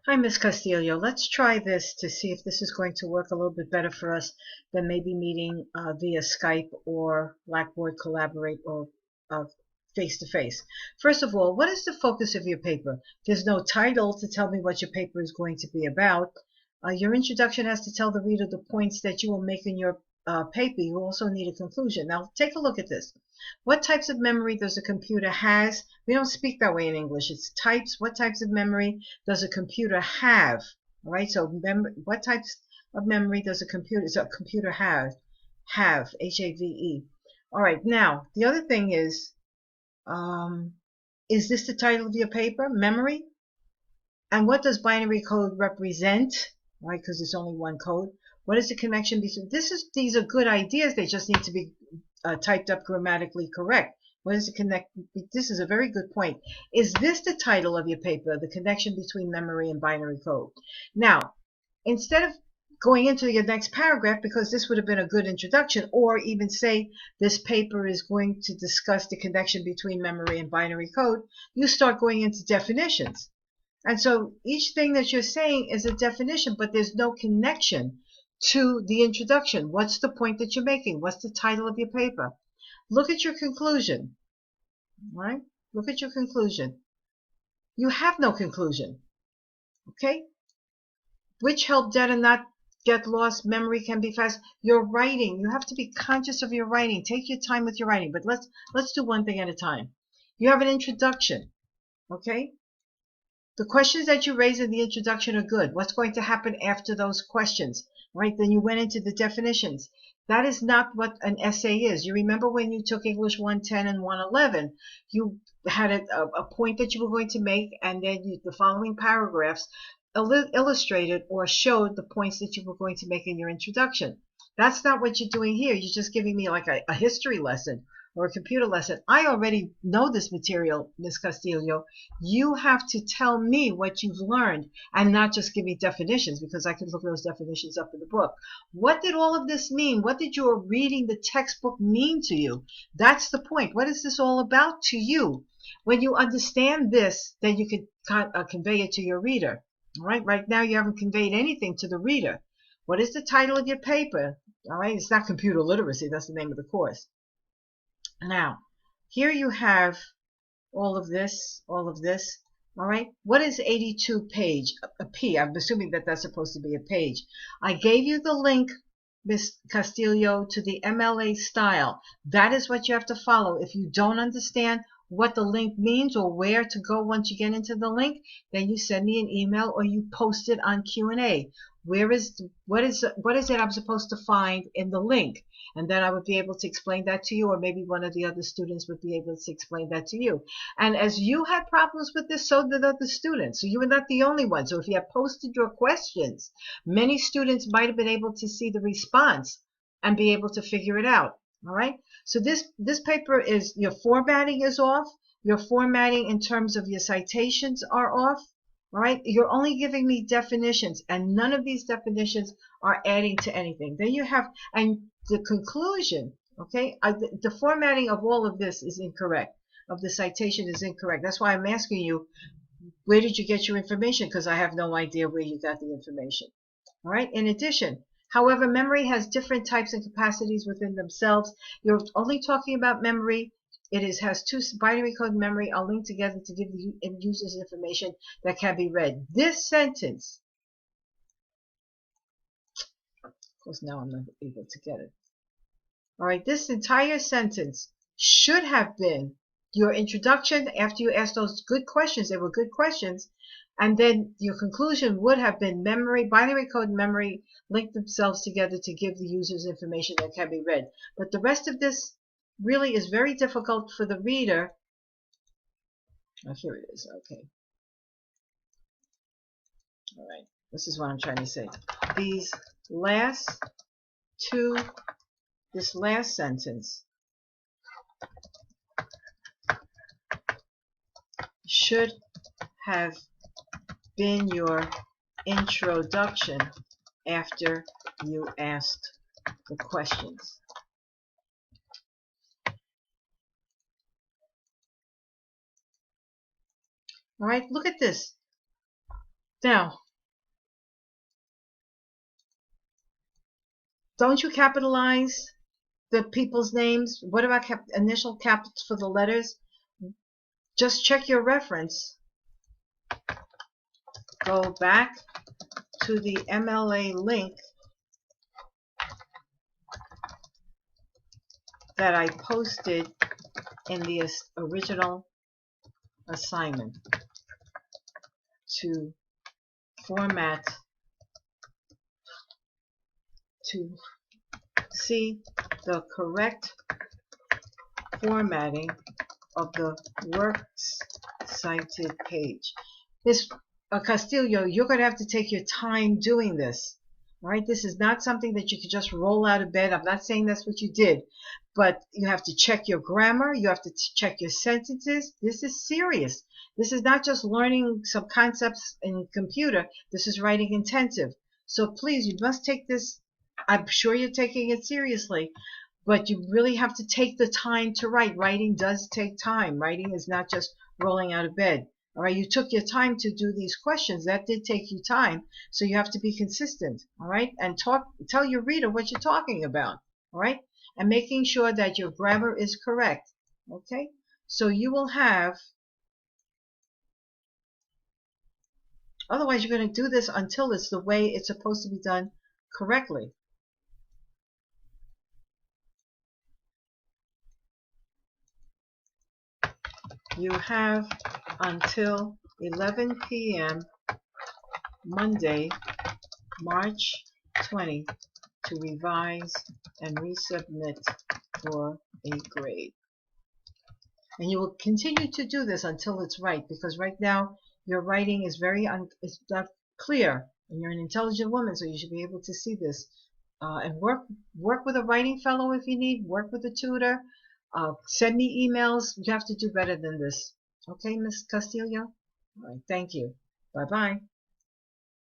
Hi, Miss Castillo. Let's try this to see if this is going to work a little bit better for us than maybe meeting via Skype or Blackboard Collaborate or face-to-face. First of all, what is the focus of your paper? There's no title to tell me what your paper is going to be about. Your introduction has to tell the reader the points that you will make in your paper. You also need a conclusion. Now, take a look at this. What types of memory does a computer has? We don't speak that way in English. It's types. What types of memory does a computer have? All right. So, what types of memory does a computer have? Have, Have. All right. Now, the other thing is this the title of your paper? Memory. And what does binary code represent? Right, because it's only one code. What is the connection between? These are good ideas. They just need to be typed up grammatically correct. What is the connect? This is a very good point. Is this the title of your paper? The connection between memory and binary code. Now, instead of going into your next paragraph, because this would have been a good introduction, or even say this paper is going to discuss the connection between memory and binary code, you start going into definitions. And so each thing that you're saying is a definition, but there's no connection to the introduction. What's the point that you're making? What's the title of your paper? Look at your conclusion, right? Look at your conclusion. You have no conclusion, okay? Which help data not get lost, memory can be fast. Your writing, you have to be conscious of your writing. Take your time with your writing, but let's do one thing at a time. You have an introduction, okay? The questions that you raise in the introduction are good. What's going to happen after those questions? Right? Then you went into the definitions. That is not what an essay is. You remember when you took English 110 and 111, you had a point that you were going to make, and then the following paragraphs illustrated or showed the points that you were going to make in your introduction. That's not what you're doing here. You're just giving me like a history lesson or a computer lesson. I already know this material, Ms. Castillo. You have to tell me what you've learned and not just give me definitions, because I can look those definitions up in the book. What did all of this mean? What did your reading the textbook mean to you? That's the point. What is this all about to you? When you understand this, then you can convey it to your reader. All right. Right now, you haven't conveyed anything to the reader. What is the title of your paper? All right. It's not computer literacy. That's the name of the course. Now, here you have all of this, all right? What is 82 page? A P. I'm assuming that that's supposed to be a page. I gave you the link, Miss Castillo, to the MLA style. That is what you have to follow. If you don't understand what the link means or where to go once you get into the link, then you send me an email or you post it on Q&A. What is it I'm supposed to find in the link? And then I would be able to explain that to you, or maybe one of the other students would be able to explain that to you. And as you had problems with this, so did other students. So you were not the only one. So if you had posted your questions, many students might have been able to see the response and be able to figure it out. All right. So this paper is, your formatting is off. Your formatting in terms of your citations are off. All right. You're only giving me definitions, and none of these definitions are adding to anything. Then you have, and the conclusion, okay, the formatting of all of this is incorrect, of the citation is incorrect. That's why I'm asking you, where did you get your information? Because I have no idea where you got the information. All right. In addition, however, memory has different types and capacities within themselves. You're only talking about memory. Has two binary code memory are linked together to give the users information that can be read. This sentence, of course, now I'm not able to get it. All right, this entire sentence should have been your introduction after you asked those good questions. They were good questions. And then your conclusion would have been memory, binary code memory link themselves together to give the users information that can be read. But the rest of this really is very difficult for the reader. Oh, here it is. Okay. All right. This is what I'm trying to say. This last sentence should have been your introduction after you asked the questions. All right, look at this. Now, don't you capitalize the people's names? What about initial capitals for the letters? Just check your reference. Go back to the MLA link that I posted in the original assignment to format, to see the correct formatting of the works cited page. This Castillo, you're going to have to take your time doing this. All right, this is not something that you can just roll out of bed. I'm not saying that's what you did, but you have to check your grammar. You have to check your sentences. This is serious. This is not just learning some concepts in computer. This is writing intensive. So please, you must take this. I'm sure you're taking it seriously, but you really have to take the time to write. Writing does take time. Writing is not just rolling out of bed. All right, you took your time to do these questions. That did take you time, so you have to be consistent. All right, and tell your reader what you're talking about. All right, and making sure that your grammar is correct. Okay, so you will have. Otherwise, you're going to do this until it's the way it's supposed to be done correctly. You have until 11 p.m. Monday, March 20 to revise and resubmit for a grade. And you will continue to do this until it's right, because right now your writing is it's not clear, and you're an intelligent woman, so you should be able to see this. And work with a writing fellow if you need. Work with a tutor. Send me emails. You have to do better than this. Okay, Miss Castillo? All right, thank you. Bye-bye.